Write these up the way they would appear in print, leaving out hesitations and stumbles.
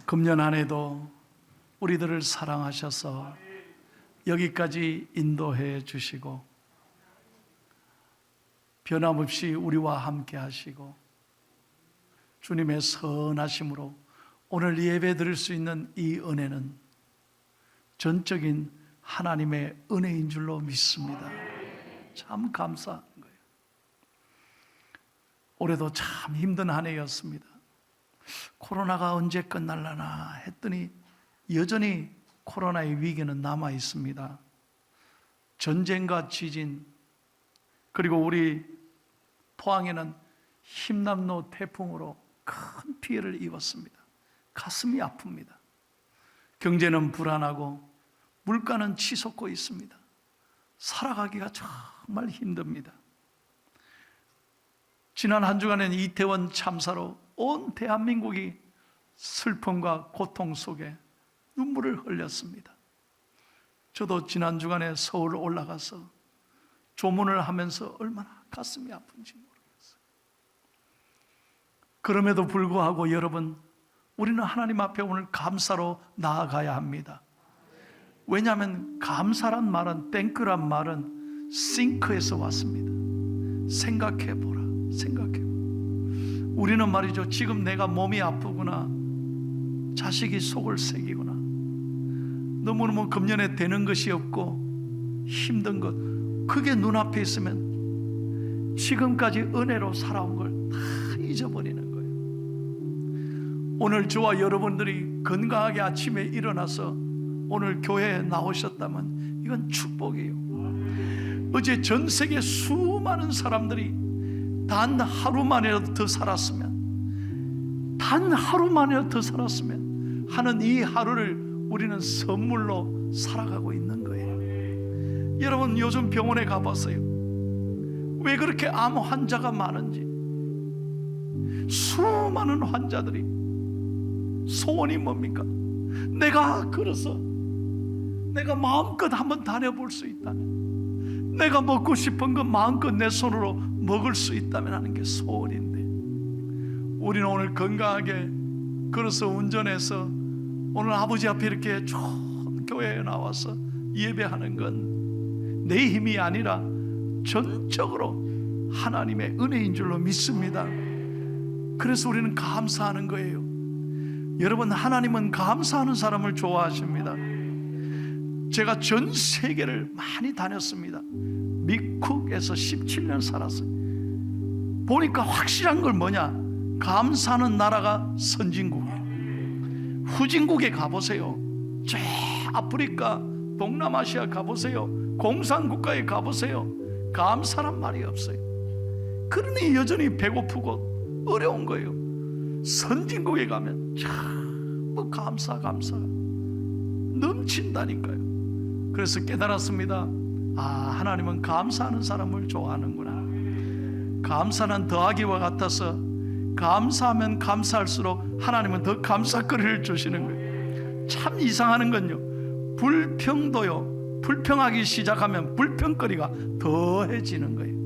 금년 한 해도 우리들을 사랑하셔서 여기까지 인도해 주시고 변함없이 우리와 함께 하시고 주님의 선하심으로 오늘 예배 드릴 수 있는 이 은혜는 전적인 하나님의 은혜인 줄로 믿습니다. 참 감사한 거예요. 올해도 참 힘든 한 해였습니다. 코로나가 언제 끝날라나 했더니 여전히 코로나의 위기는 남아 있습니다. 전쟁과 지진, 그리고 우리 포항에는 힘남로 태풍으로 큰 피해를 입었습니다. 가슴이 아픕니다. 경제는 불안하고 물가는 치솟고 있습니다. 살아가기가 정말 힘듭니다. 지난 한 주간엔 이태원 참사로 온 대한민국이 슬픔과 고통 속에 눈물을 흘렸습니다. 저도 지난 주간에 서울 올라가서 조문을 하면서 얼마나 가슴이 아픈지 모르겠어요. 그럼에도 불구하고 여러분, 우리는 하나님 앞에 오늘 감사로 나아가야 합니다. 왜냐하면 감사란 말은, 땡크란 말은 싱크에서 왔습니다. 생각해보라, 생각해보라. 우리는 말이죠, 지금 내가 몸이 아프구나, 자식이 속을 새기구나, 너무너무 금년에 되는 것이 없고 힘든 것, 그게 눈앞에 있으면 지금까지 은혜로 살아온 걸 다 잊어버리는 거예요. 오늘 저와 여러분들이 건강하게 아침에 일어나서 오늘 교회에 나오셨다면 이건 축복이에요. 어제 전 세계 수많은 사람들이 단 하루만이라도 더 살았으면, 단 하루만이라도 더 살았으면 하는 이 하루를 우리는 선물로 살아가고 있는 거예요. 여러분, 요즘 병원에 가봤어요. 왜 그렇게 암 환자가 많은지. 수많은 환자들이 소원이 뭡니까? 내가 걸어서 내가 마음껏 한번 다녀볼 수 있다면, 내가 먹고 싶은 거 마음껏 내 손으로 먹을 수 있다면 하는 게 소원인데, 우리는 오늘 건강하게 걸어서 운전해서 오늘 아버지 앞에 이렇게 좋은 교회에 나와서 예배하는 건 내 힘이 아니라 전적으로 하나님의 은혜인 줄로 믿습니다. 그래서 우리는 감사하는 거예요. 여러분, 하나님은 감사하는 사람을 좋아하십니다. 제가 전 세계를 많이 다녔습니다. 미국에서 17년 살았어요. 보니까 확실한 걸 뭐냐? 감사하는 나라가 선진국이에요. 후진국에 가보세요. 저 아프리카, 동남아시아 가보세요. 공산국가에 가보세요. 감사란 말이 없어요. 그러니 여전히 배고프고 어려운 거예요. 선진국에 가면 전부 감사가 넘친다니까요. 그래서 깨달았습니다. 하나님은 감사하는 사람을 좋아하는구나. 감사는 더하기와 같아서 감사하면 감사할수록 하나님은 더 감사거리를 주시는 거예요. 참 이상한 건요, 불평도요, 불평하기 시작하면 불평거리가 더해지는 거예요.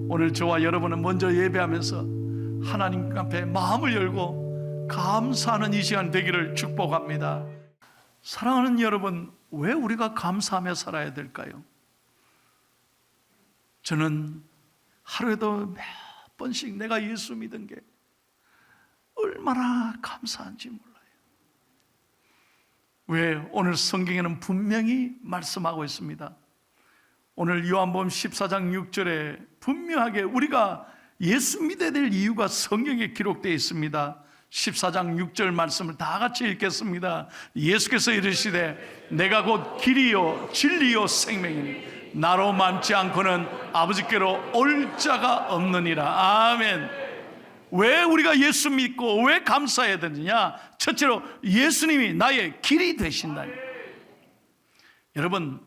오늘 저와 여러분은 먼저 예배하면서 하나님 앞에 마음을 열고 감사하는 이 시간 되기를 축복합니다. 사랑하는 여러분, 왜 우리가 감사하며 살아야 될까요? 저는 하루에도 몇 번씩 내가 예수 믿은 게 얼마나 감사한지 몰라요. 왜? 오늘 성경에는 분명히 말씀하고 있습니다. 오늘 요한복음 14장 6절에 분명하게 우리가 예수 믿어야 될 이유가 성경에 기록되어 있습니다. 14장 6절 말씀을 다 같이 읽겠습니다. 예수께서 이르시되 내가 곧 길이요 진리요 생명이니 나로 맘지 않고는 아버지께로 올 자가 없느니라. 아멘. 왜 우리가 예수 믿고 왜 감사해야 되느냐? 첫째로 예수님이 나의 길이 되신다니. 여러분,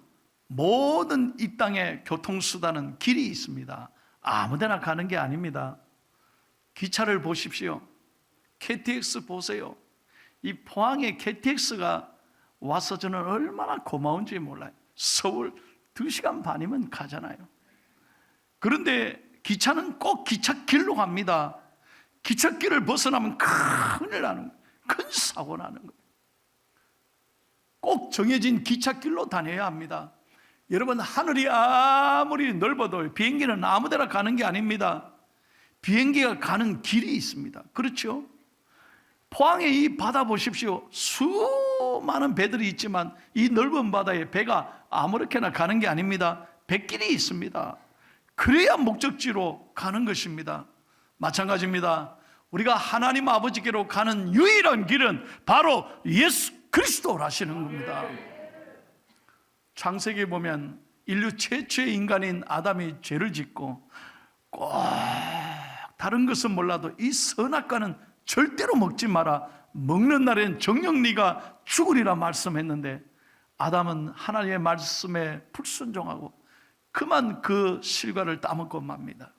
모든 이 땅의 교통수단은 길이 있습니다. 아무데나 가는 게 아닙니다. 기차를 보십시오. KTX 보세요. 이 포항에 KTX가 와서 저는 얼마나 고마운지 몰라요. 서울 2시간 반이면 가잖아요. 그런데 기차는 꼭 기찻길로 갑니다. 기찻길을 벗어나면 큰일 나는 거예요. 큰 사고 나는 거예요. 꼭 정해진 기찻길로 다녀야 합니다. 여러분, 하늘이 아무리 넓어도 비행기는 아무데나 가는 게 아닙니다. 비행기가 가는 길이 있습니다. 그렇죠? 포항의 이 바다 보십시오. 수많은 배들이 있지만 이 넓은 바다에 배가 아무렇게나 가는 게 아닙니다. 배길이 있습니다. 그래야 목적지로 가는 것입니다. 마찬가지입니다. 우리가 하나님 아버지께로 가는 유일한 길은 바로 예수 그리스도라시는 겁니다. 창세기에 보면 인류 최초의 인간인 아담이 죄를 짓고 꼭 다른 것은 몰라도 이 선악과는 절대로 먹지 마라, 먹는 날엔 정녕 네가 죽으리라 말씀했는데 아담은 하나님의 말씀에 불순종하고 그만 그 실과를 따먹고 맙니다.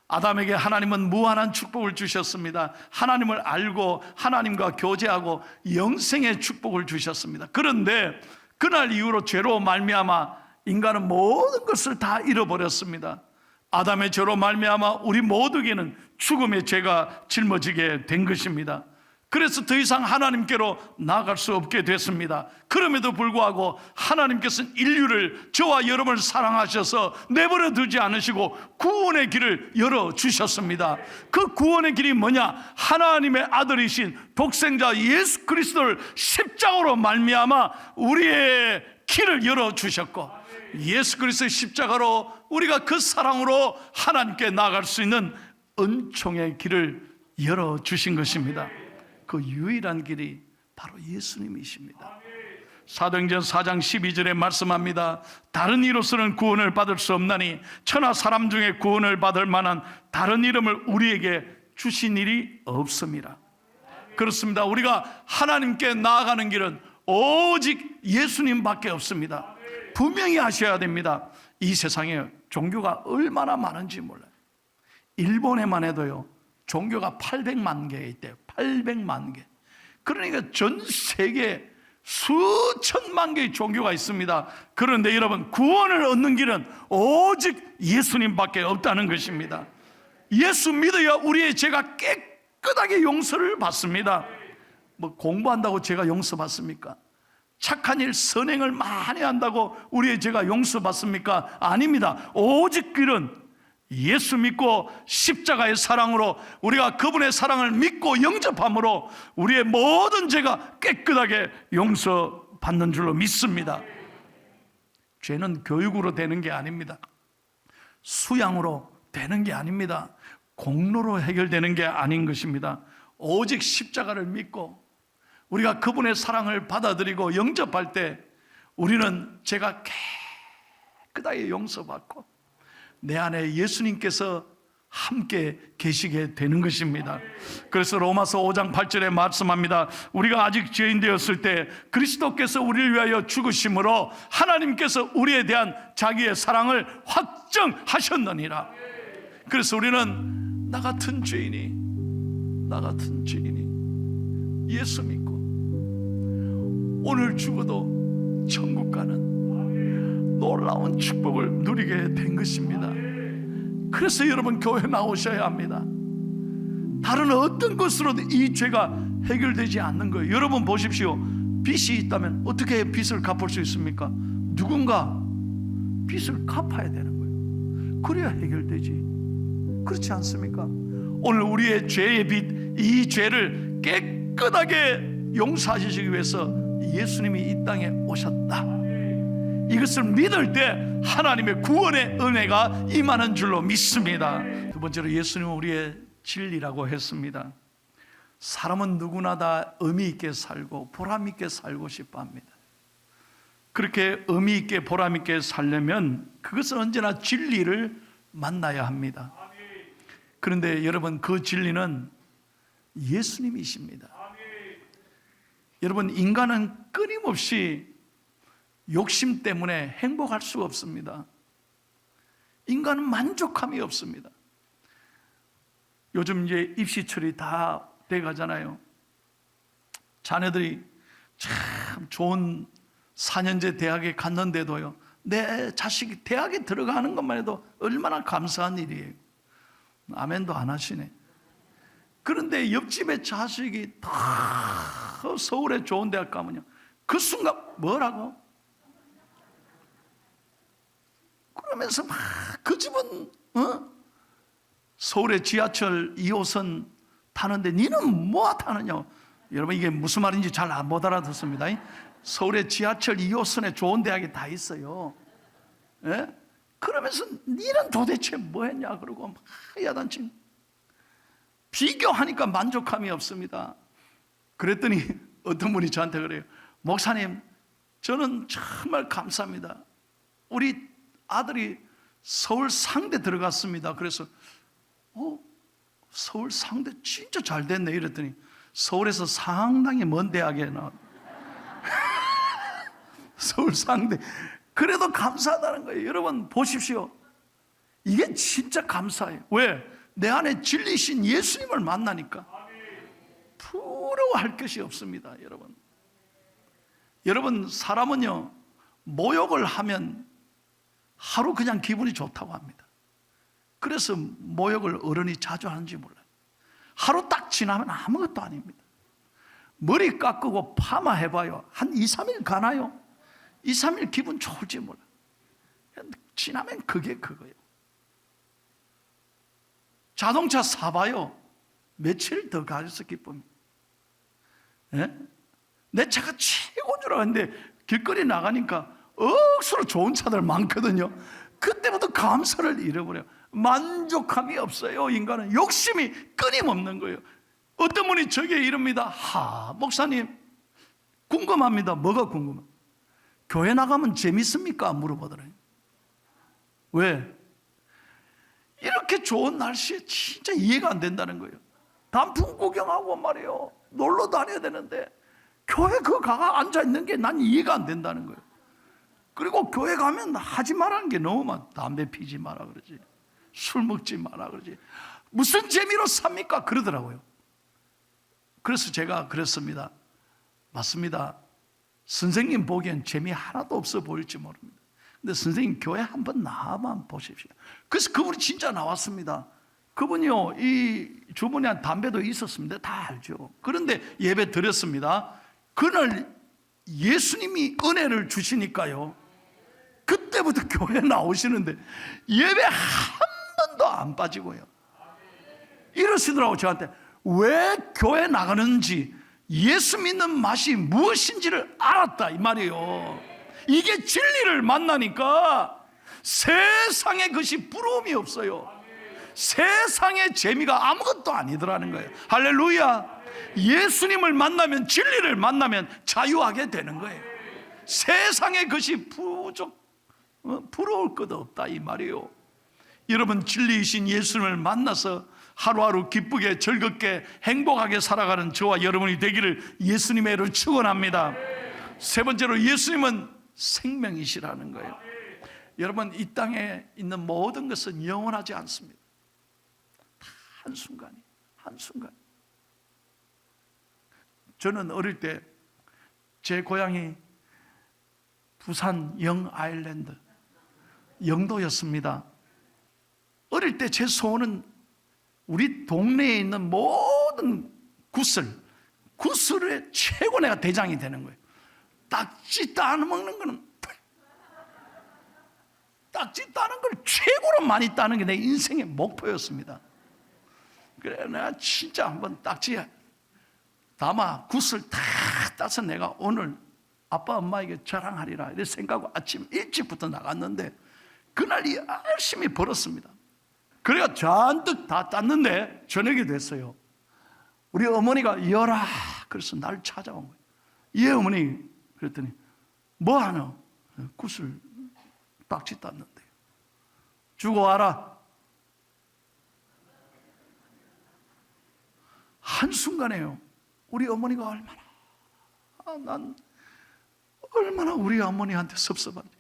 아담에게 하나님은 무한한 축복을 주셨습니다. 하나님을 알고 하나님과 교제하고 영생의 축복을 주셨습니다. 그런데 그날 이후로 죄로 말미암아 인간은 모든 것을 다 잃어버렸습니다. 아담의 죄로 말미암아 우리 모두에게는 죽음의 죄가 짊어지게 된 것입니다. 그래서 더 이상 하나님께로 나아갈 수 없게 됐습니다. 그럼에도 불구하고 하나님께서는 인류를, 저와 여러분을 사랑하셔서 내버려 두지 않으시고 구원의 길을 열어주셨습니다. 그 구원의 길이 뭐냐? 하나님의 아들이신 독생자 예수 그리스도를 십자가로 말미암아 우리의 길을 열어주셨고, 예수 그리스도의 십자가로 우리가 그 사랑으로 하나님께 나아갈 수 있는 은총의 길을 열어주신 것입니다. 그 유일한 길이 바로 예수님이십니다. 사도행전 4장 12절에 말씀합니다. 다른 이로서는 구원을 받을 수 없나니 천하 사람 중에 구원을 받을 만한 다른 이름을 우리에게 주신 일이 없음이라. 그렇습니다. 우리가 하나님께 나아가는 길은 오직 예수님밖에 없습니다. 분명히 아셔야 됩니다. 이 세상에 종교가 얼마나 많은지 몰라요. 일본에만 해도요, 종교가 800만 개 있대요. 800만 개. 그러니까 전 세계 수천만 개의 종교가 있습니다. 그런데 여러분, 구원을 얻는 길은 오직 예수님밖에 없다는 것입니다. 예수 믿어야 우리의 죄가 깨끗하게 용서를 받습니다. 뭐 공부한다고 죄가 용서받습니까? 착한 일, 선행을 많이 한다고 우리의 죄가 용서받습니까? 아닙니다. 오직 길은 예수 믿고 십자가의 사랑으로, 우리가 그분의 사랑을 믿고 영접함으로 우리의 모든 죄가 깨끗하게 용서받는 줄로 믿습니다. 죄는 교육으로 되는 게 아닙니다. 수양으로 되는 게 아닙니다. 공로로 해결되는 게 아닌 것입니다. 오직 십자가를 믿고 우리가 그분의 사랑을 받아들이고 영접할 때 우리는 죄가 깨끗하게 용서받고 내 안에 예수님께서 함께 계시게 되는 것입니다. 그래서 로마서 5장 8절에 말씀합니다. 우리가 아직 죄인 되었을 때 그리스도께서 우리를 위하여 죽으심으로 하나님께서 우리에 대한 자기의 사랑을 확정하셨느니라. 그래서 우리는 나 같은 죄인이 예수 믿고 오늘 죽어도 천국 가는 놀라운 축복을 누리게 된 것입니다. 그래서 여러분, 교회 나오셔야 합니다. 다른 어떤 것으로도 이 죄가 해결되지 않는 거예요. 여러분 보십시오. 빚이 있다면 어떻게 빚을 갚을 수 있습니까? 누군가 빚을 갚아야 되는 거예요. 그래야 해결되지. 그렇지 않습니까? 오늘 우리의 죄의 빚, 이 죄를 깨끗하게 용서하시기 위해서 예수님이 이 땅에 오셨다. 이것을 믿을 때 하나님의 구원의 은혜가 임하는 줄로 믿습니다. 두 번째로, 예수님은 우리의 진리라고 했습니다. 사람은 누구나 다 의미 있게 살고 보람 있게 살고 싶어 합니다. 그렇게 의미 있게 보람 있게 살려면 그것은 언제나 진리를 만나야 합니다. 그런데 여러분, 그 진리는 예수님이십니다. 여러분, 인간은 끊임없이 욕심 때문에 행복할 수가 없습니다. 인간은 만족함이 없습니다. 요즘 이제 입시철이 다 돼가잖아요. 자녀들이 참 좋은 4년제 대학에 갔는데도요, 내 자식이 대학에 들어가는 것만 해도 얼마나 감사한 일이에요. 아멘도 안 하시네. 그런데 옆집에 자식이 다 서울에 좋은 대학 가면요, 그 순간 뭐라고? 그러면서 막 그 집은 서울의 지하철 2호선 타는데 니는 뭐 타느냐? 여러분 이게 무슨 말인지 잘 못 알아듣습니다. 서울의 지하철 2호선에 좋은 대학이 다 있어요. 예? 그러면서 니는 도대체 뭐 했냐? 그러고 막 야단치. 비교하니까 만족감이 없습니다. 그랬더니 어떤 분이 저한테 그래요. 목사님, 저는 정말 감사합니다. 우리 아들이 서울 상대 들어갔습니다. 그래서 서울 상대 진짜 잘 됐네 이랬더니 서울에서 상당히 먼 대학에 나왔. 서울 상대. 그래도 감사하다는 거예요. 여러분 보십시오. 이게 진짜 감사해요. 왜? 내 안에 진리신 예수님을 만나니까 부러워할 것이 없습니다. 여러분 사람은요, 모욕을 하면 하루 그냥 기분이 좋다고 합니다. 그래서 모욕을 어른이 자주 하는지 몰라요. 하루 딱 지나면 아무것도 아닙니다. 머리 깎고 파마해봐요. 한 2, 3일 가나요? 2, 3일 기분 좋을지 몰라요. 지나면 그게 그거예요. 자동차 사봐요. 며칠 더 가져서 기쁩니다. 예? 내 차가 최고인 줄 알았는데 길거리 나가니까 억수로 좋은 차들 많거든요. 그때부터 감사를 잃어버려요. 만족함이 없어요. 인간은 욕심이 끊임없는 거예요. 어떤 분이 저에게 이럽니다. 목사님 궁금합니다. 뭐가 궁금해요? 교회 나가면 재밌습니까? 물어보더래요. 왜? 이렇게 좋은 날씨에 진짜 이해가 안 된다는 거예요. 단풍 구경하고 말이에요, 놀러 다녀야 되는데 교회 가가 앉아있는 게 난 이해가 안 된다는 거예요. 그리고 교회 가면 하지 말라는 게 너무 많아. 담배 피지 마라 그러지, 술 먹지 마라 그러지, 무슨 재미로 삽니까? 그러더라고요. 그래서 제가 그랬습니다. 맞습니다. 선생님 보기엔 재미 하나도 없어 보일지 모릅니다. 근데 선생님 교회 한번 나와만 보십시오. 그래서 그분이 진짜 나왔습니다. 그분이요, 이 주머니에 담배도 있었습니다. 다 알죠. 그런데 예배 드렸습니다. 그날 예수님이 은혜를 주시니까요, 그때부터 교회 나오시는데 예배 한 번도 안 빠지고요. 이러시더라고 저한테. 왜 교회 나가는지, 예수 믿는 맛이 무엇인지를 알았다 이 말이에요. 이게 진리를 만나니까 세상에 것이 부러움이 없어요. 세상의 재미가 아무것도 아니더라는 거예요. 할렐루야. 예수님을 만나면, 진리를 만나면 자유하게 되는 거예요. 세상의 것이 부러울 것 없다 이 말이에요. 여러분 진리이신 예수님을 만나서 하루하루 기쁘게 즐겁게 행복하게 살아가는 저와 여러분이 되기를 예수님의 이름으로 축원합니다. 세 번째로 예수님은 생명이시라는 거예요. 여러분 이 땅에 있는 모든 것은 영원하지 않습니다. 한순간이 한순간. 저는 어릴 때 제 고향이 부산 영아일랜드 영도였습니다. 어릴 때 제 소원은 우리 동네에 있는 모든 구슬의 최고 내가 대장이 되는 거예요. 딱지 따먹는 거는, 딱지 따는 걸 최고로 많이 따는 게 내 인생의 목표였습니다. 그래 내가 진짜 한번 딱지 담아 구슬 다 따서 내가 오늘 아빠 엄마에게 자랑하리라 이렇게 생각하고 아침 일찍부터 나갔는데 그날이 열심히 벌었습니다. 그래가 잔뜩 다 땄는데 저녁이 됐어요. 우리 어머니가 이어라 그래서 날 찾아온 거예요. 예 어머니. 그랬더니 뭐 하노? 구슬 딱지 땄는데 주고 와라. 한순간에요, 우리 어머니가 얼마나 우리 어머니한테 섭섭한지.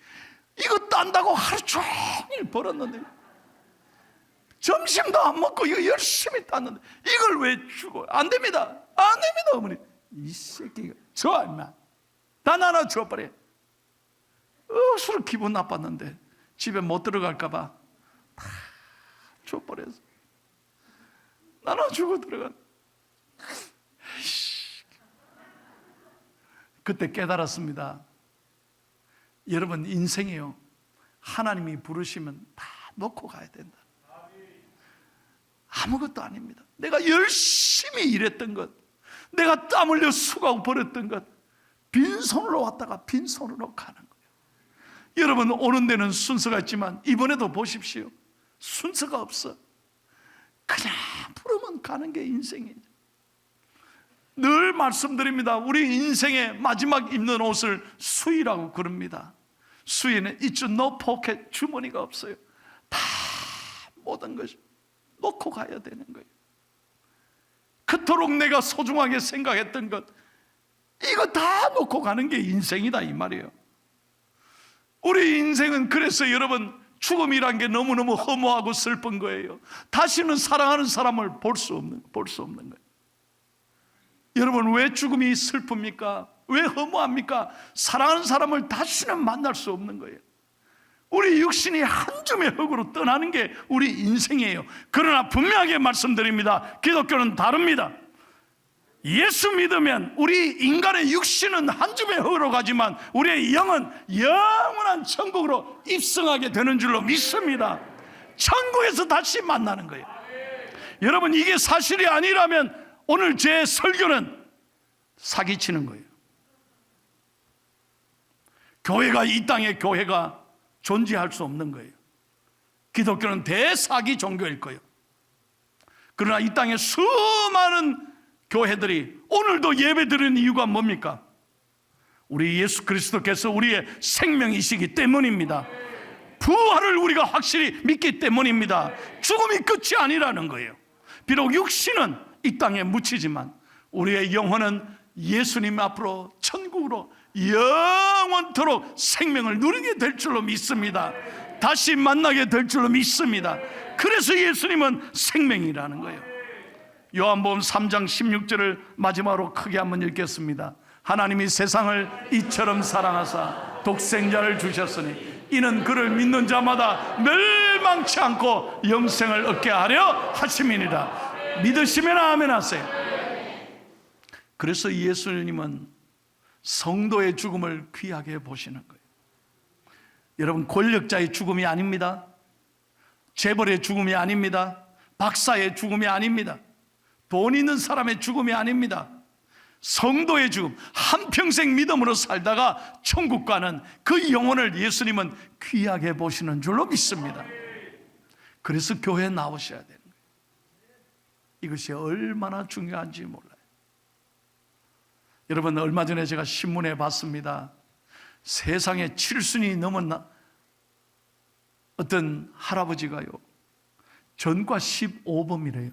이거 딴다고 하루 종일 벌었는데 점심도 안 먹고 이거 열심히 땄는데 이걸 왜 주고? 안 됩니다. 안 됩니다. 어머니, 이 새끼가 줘 임마. 단 하나 줘버려. 억수로 기분 나빴는데 집에 못 들어갈까 봐 다 줘버려서 나눠 주고 들어간. 그때 깨달았습니다. 여러분, 인생이요, 하나님이 부르시면 다 놓고 가야 된다. 아무것도 아닙니다. 내가 열심히 일했던 것, 내가 땀 흘려 수고하고 버렸던 것, 빈손으로 왔다가 빈손으로 가는 거예요. 여러분, 오는 데는 순서가 있지만 이번에도 보십시오. 순서가 없어. 그냥 부르면 가는 게 인생이에요. 늘 말씀드립니다. 우리 인생의 마지막 입는 옷을 수의라고 그럽니다. 수의는 It's no pocket, 주머니가 없어요. 다 모든 것을 놓고 가야 되는 거예요. 그토록 내가 소중하게 생각했던 것, 이거 다 놓고 가는 게 인생이다, 이 말이에요. 우리 인생은 그래서 여러분, 죽음이란 게 너무너무 허무하고 슬픈 거예요. 다시는 사랑하는 사람을 볼 수 없는 거예요. 여러분, 왜 죽음이 슬픕니까? 왜 허무합니까? 사랑하는 사람을 다시는 만날 수 없는 거예요. 우리 육신이 한 줌의 흙으로 떠나는 게 우리 인생이에요. 그러나 분명하게 말씀드립니다. 기독교는 다릅니다. 예수 믿으면 우리 인간의 육신은 한 줌의 흙으로 가지만 우리의 영은 영원한 천국으로 입성하게 되는 줄로 믿습니다. 천국에서 다시 만나는 거예요. 여러분, 이게 사실이 아니라면 오늘 제 설교는 사기치는 거예요. 교회가, 이 땅에 교회가 존재할 수 없는 거예요. 기독교는 대사기 종교일 거예요. 그러나 이 땅에 수많은 교회들이 오늘도 예배드리는 이유가 뭡니까? 우리 예수 그리스도께서 우리의 생명이시기 때문입니다. 부활을 우리가 확실히 믿기 때문입니다. 죽음이 끝이 아니라는 거예요. 비록 육신은 이 땅에 묻히지만 우리의 영혼은 예수님 앞으로 천국으로 영원토록 생명을 누리게 될 줄로 믿습니다. 다시 만나게 될 줄로 믿습니다. 그래서 예수님은 생명이라는 거예요. 요한복음 3장 16절을 마지막으로 크게 한번 읽겠습니다. 하나님이 세상을 이처럼 사랑하사 독생자를 주셨으니 이는 그를 믿는 자마다 멸망치 않고 영생을 얻게 하려 하심이니라. 믿으시면 아멘 하세요. 그래서 예수님은 성도의 죽음을 귀하게 보시는 거예요. 여러분, 권력자의 죽음이 아닙니다. 재벌의 죽음이 아닙니다. 박사의 죽음이 아닙니다. 돈 있는 사람의 죽음이 아닙니다. 성도의 죽음, 한평생 믿음으로 살다가 천국 가는 그 영혼을 예수님은 귀하게 보시는 줄로 믿습니다. 그래서 교회에 나오셔야 되는 거예요. 이것이 얼마나 중요한지 몰라요. 여러분, 얼마 전에 제가 신문에 봤습니다. 세상에 7순이 넘은 어떤 할아버지가요, 전과 15범이래요.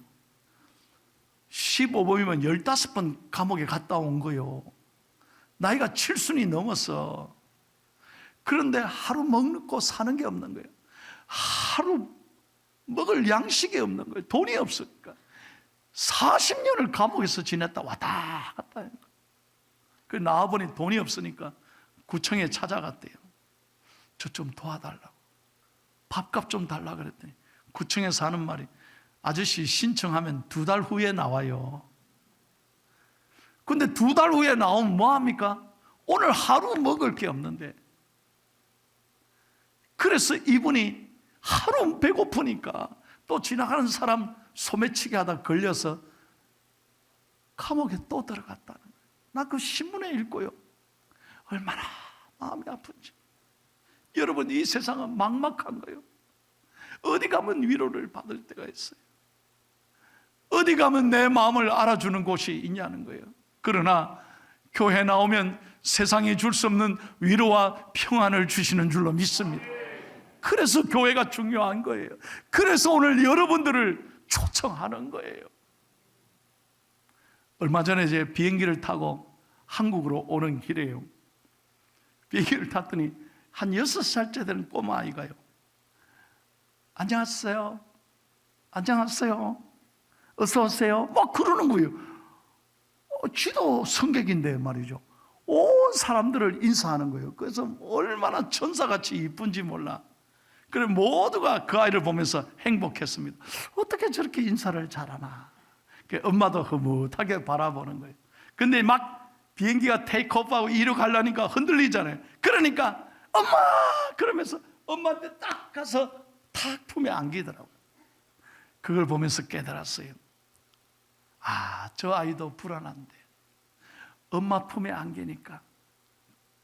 15범이면 15번 감옥에 갔다 온 거예요. 나이가 7순이 넘었어. 그런데 하루 먹고 사는 게 없는 거예요. 하루 먹을 양식이 없는 거예요. 돈이 없으니까 40년을 감옥에서 지냈다 왔다 갔다 해요. 그 나와보니 돈이 없으니까 구청에 찾아갔대요. 저 좀 도와달라고, 밥값 좀 달라 그랬더니 구청에서 하는 말이, 아저씨 신청하면 2달 후에 나와요. 근데 2달 후에 나오면 뭐합니까? 오늘 하루 먹을 게 없는데. 그래서 이분이 하루 배고프니까 또 지나가는 사람 소매치기 하다 걸려서 감옥에 또 들어갔다는 거예요. 나 그 신문에 읽고요, 얼마나 마음이 아픈지. 여러분, 이 세상은 막막한 거예요. 어디 가면 위로를 받을 때가 있어요. 어디 가면 내 마음을 알아주는 곳이 있냐는 거예요. 그러나 교회 나오면 세상이 줄 수 없는 위로와 평안을 주시는 줄로 믿습니다. 그래서 교회가 중요한 거예요. 그래서 오늘 여러분들을 초청하는 거예요. 얼마 전에 제 비행기를 타고 한국으로 오는 길이에요. 비행기를 탔더니 한 6살째 되는 꼬마 아이가요, 안녕하세요, 안녕하세요, 어서 오세요, 막 그러는 거예요. 쥐도 성객인데 말이죠. 온 사람들을 인사하는 거예요. 그래서 얼마나 천사같이 이쁜지 몰라. 그래 모두가 그 아이를 보면서 행복했습니다. 어떻게 저렇게 인사를 잘하나. 엄마도 흐뭇하게 바라보는 거예요. 근데 막 비행기가 테이크오프하고 이륙하려니까 흔들리잖아요. 그러니까 엄마! 그러면서 엄마한테 딱 가서 탁 품에 안기더라고요. 그걸 보면서 깨달았어요. 아, 저 아이도 불안한데 엄마 품에 안기니까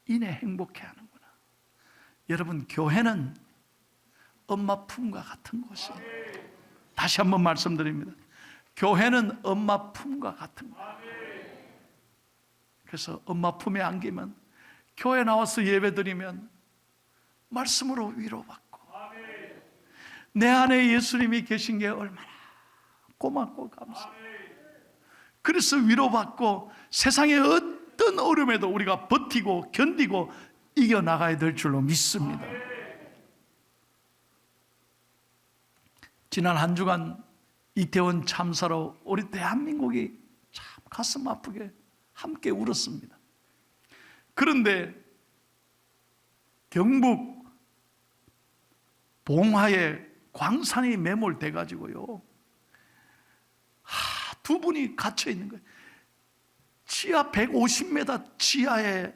이내 행복해하는구나. 여러분, 교회는 엄마 품과 같은 곳이에요. 다시 한번 말씀드립니다. 교회는 엄마 품과 같은 거예요. 그래서 엄마 품에 안기면, 교회 나와서 예배드리면 말씀으로 위로받고, 내 안에 예수님이 계신 게 얼마나 고맙고 감사해요. 그래서 위로받고 세상의 어떤 어려움에도 우리가 버티고 견디고 이겨나가야 될 줄로 믿습니다. 지난 한 주간 이태원 참사로 우리 대한민국이 참 가슴 아프게 함께 울었습니다. 그런데 경북 봉화에 광산이 매몰돼 가지고요, 두 분이 갇혀 있는 거예요. 지하 150m 지하에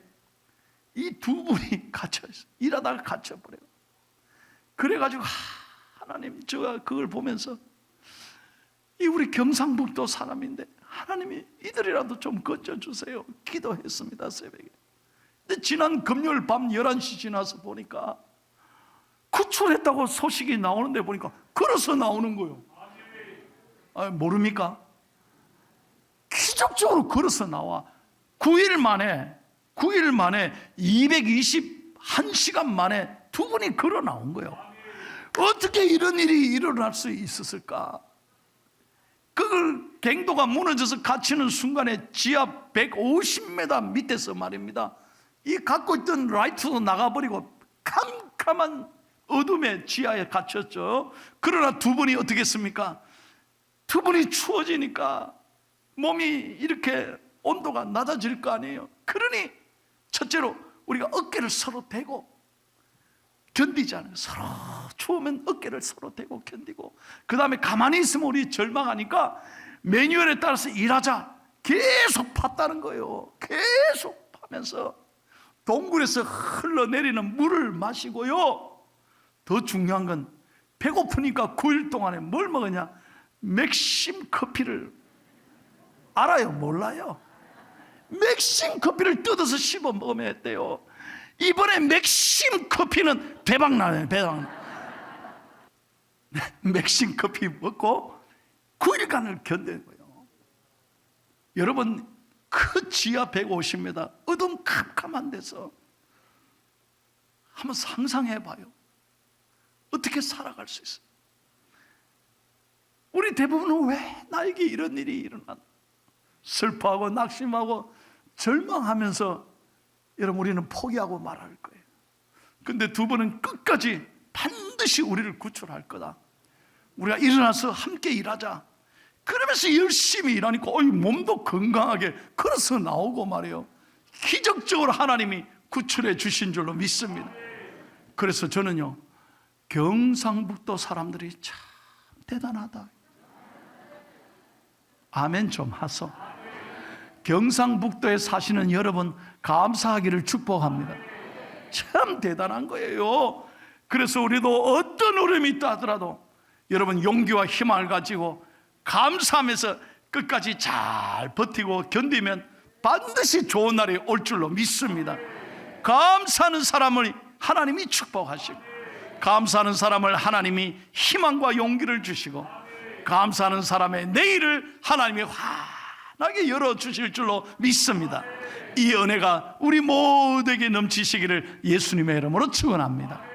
이 두 분이 갇혀 있어요. 일하다가 갇혀버려요. 그래가지고 하나님, 제가 그걸 보면서 이 우리 경상북도 사람인데 하나님이 이들이라도 좀 건져주세요. 기도했습니다, 새벽에. 근데 지난 금요일 밤 11시 지나서 보니까 구출했다고 소식이 나오는데 보니까 걸어서 나오는 거예요. 아, 모릅니까? 기적적으로 걸어서 나와. 9일 만에 221시간 만에 두 분이 걸어 나온 거예요. 어떻게 이런 일이 일어날 수 있었을까? 그걸 갱도가 무너져서 갇히는 순간에 지하 150m 밑에서 말입니다, 이 갖고 있던 라이트도 나가버리고 캄캄한 어둠의 지하에 갇혔죠. 그러나 두 분이 어떻게 했습니까? 두 분이 추워지니까 몸이 이렇게 온도가 낮아질 거 아니에요. 그러니 첫째로 우리가 어깨를 서로 대고 견디잖아요. 서로 추우면 어깨를 서로 대고 견디고, 그 다음에 가만히 있으면 우리 절망하니까 매뉴얼에 따라서 일하자 계속 팠다는 거예요. 계속 파면서 동굴에서 흘러내리는 물을 마시고요, 더 중요한 건 배고프니까 9일 동안에 뭘 먹었냐? 맥심 커피를. 알아요? 몰라요? 맥심 커피를 뜯어서 씹어 먹으면 했대요. 이번에 맥심 커피는 대박나네, 대박. 맥심 커피 먹고 9일간을 견딘 거예요. 여러분, 그 지하 150m 어둠캄캄한 데서 한번 상상해 봐요. 어떻게 살아갈 수 있어요? 우리 대부분은 왜 나에게 이런 일이 일어나? 슬퍼하고 낙심하고 절망하면서 여러분, 우리는 포기하고 말할 거예요. 근데 두 분은 끝까지 반드시 우리를 구출할 거다. 우리가 일어나서 함께 일하자. 그러면서 열심히 일하니까 몸도 건강하게 걸어서 나오고 말이에요. 기적적으로 하나님이 구출해 주신 줄로 믿습니다. 그래서 저는요, 경상북도 사람들이 참 대단하다. 아멘 좀 하소. 경상북도에 사시는 여러분, 감사하기를 축복합니다. 참 대단한 거예요. 그래서 우리도 어떤 어려움이 있다 하더라도 여러분, 용기와 희망을 가지고 감사하면서 끝까지 잘 버티고 견디면 반드시 좋은 날이 올 줄로 믿습니다. 감사하는 사람을 하나님이 축복하시고, 감사하는 사람을 하나님이 희망과 용기를 주시고, 감사하는 사람의 내일을 하나님이 환하게 열어주실 줄로 믿습니다. 이 은혜가 우리 모두에게 넘치시기를 예수님의 이름으로 축원합니다.